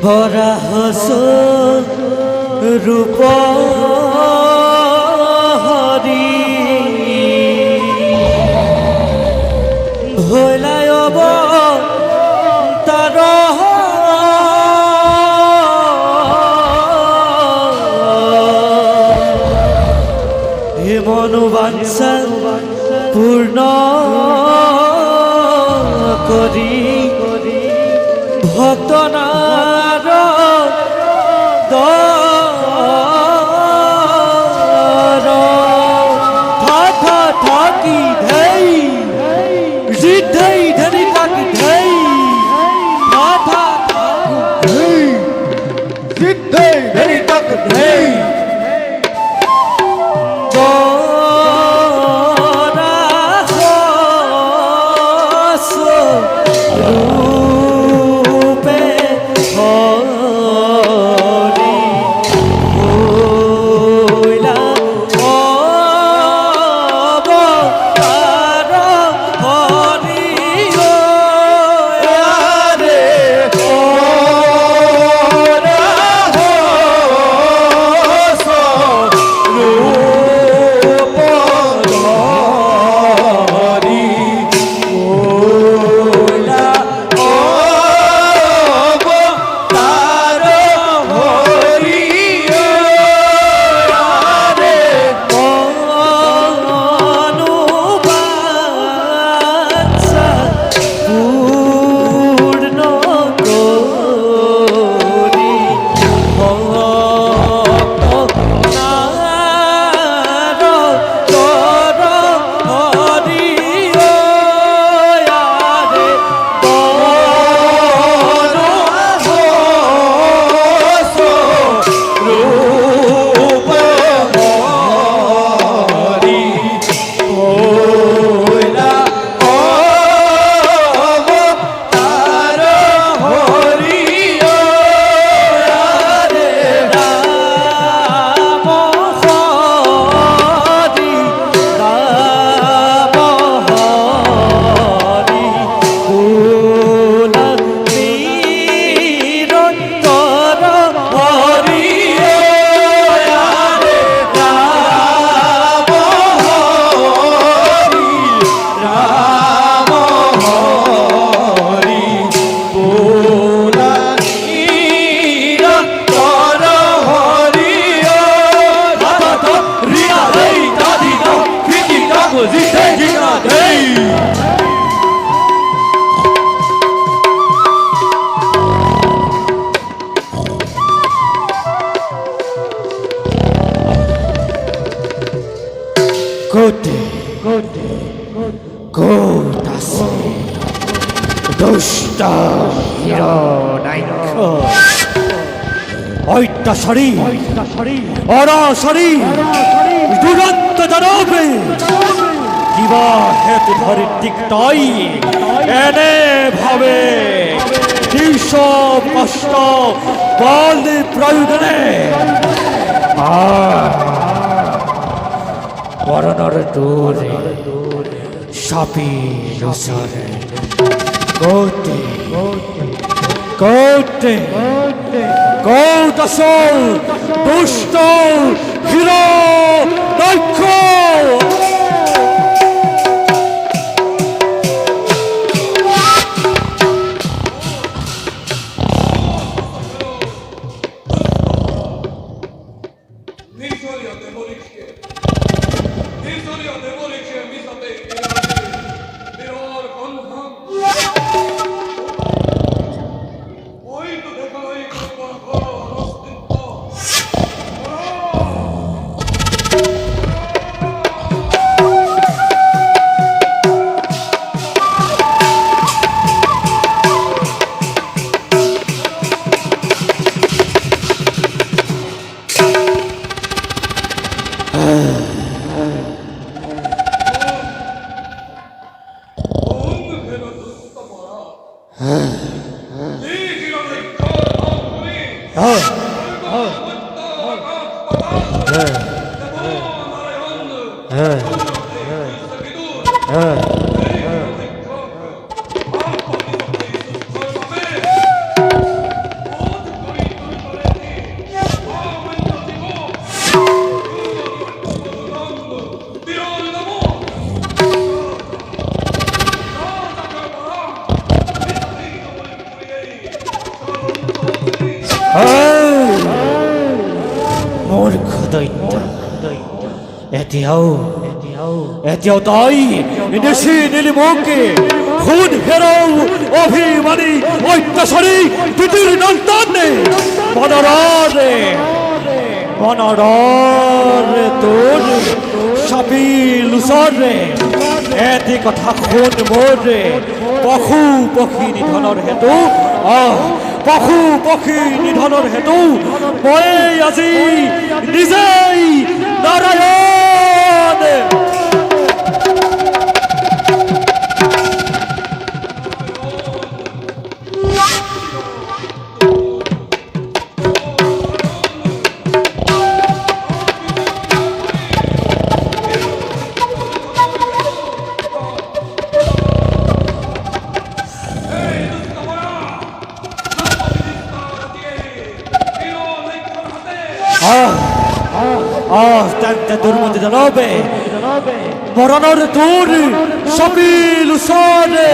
ভরা হস রূপ হরি ভোলায় তার হে মনোবাঞ্ছা পূর্ণ করি ভক্তনার থাকি ধৈ ঋদ্ধৈ ধরি থাকি ধৈ ঋদ্ধৈ ধরি থাকি ধৈ অত্যাচারী অনাচারী দুরন্ত জনবে কিবা হেতু ধরে টিকটাই এনে ভাবে নিঃসব কষ্ট বল প্রয়োজনে মরণর দূরে সাপি রসরে কোটে কোটে কৌতসল দুষ্ট হিরো দক্ষ মূর্খ দৈত্য এতিয়াও তাই নিশি নীলিমকে খুন ফেরাও অভিমানী ঐত্যাসরী তিতির নন্তানে মনরে তোর সাপি লুচরে এটি কথা খুন মোরে পশু নিধনৰ হেতু পশু নিধনৰ হেতু মই আজি নিজেই নারায়ণ দুর্মতি জানবে মরণর তোর সবিল সরে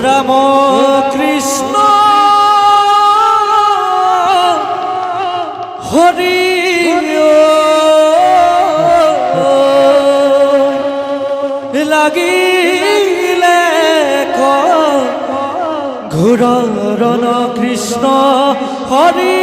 রাম কৃষ্ণ হরি লাগিলে ঘুরণ কৃষ্ণ হরি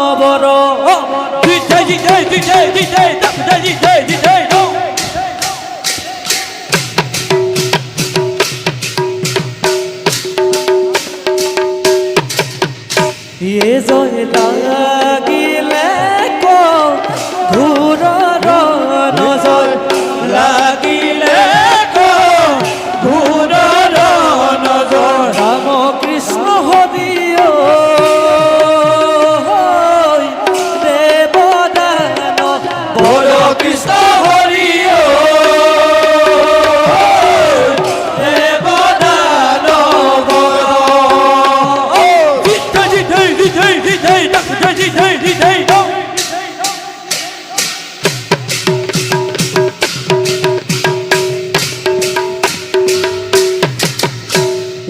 দেবদানবর এ জয় লাগিলে ঘুর নজর লাগিলে ঘুর নজর রাম কৃষ্ণ হরিও দেবদান বড় কৃষ্ণ হরিও দেবদান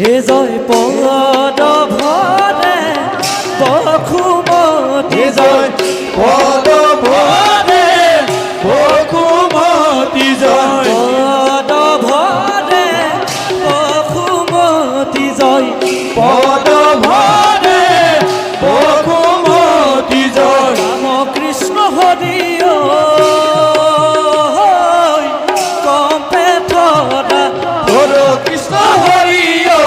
এ জয় পদ ভরে বখুমতি জয় পদ ভরে বখুমতি জয় পদ ভরে বখুমতি জয় পদ ভরে বখুমতি জয় রাম কৃষ্ণ হরিও কম্পে থরা হর কৃষ্ণ হরিও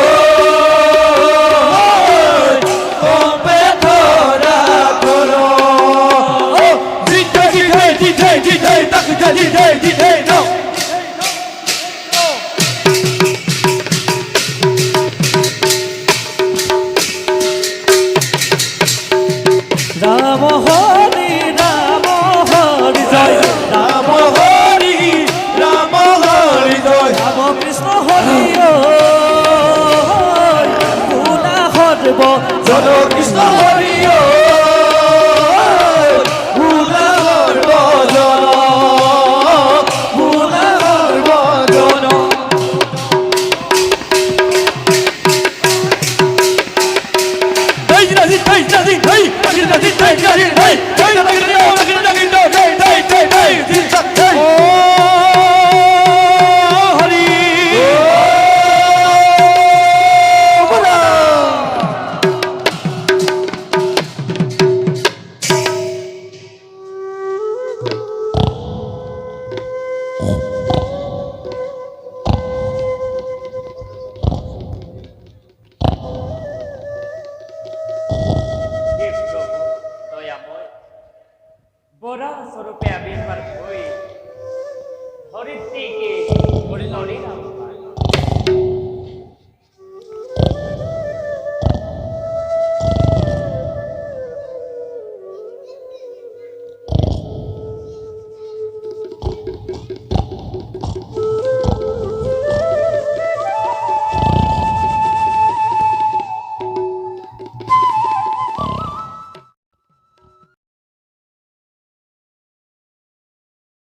রাম হরি জয় রাম হরি জয় রাম কৃষ্ণ হরি পুনা হরব জন কৃষ্ণ হরি পুনা হরব জন পুনা হরব জন বরা স্বরূপে আবির্ভাব হই হরিদ্রীকে হরিণীরা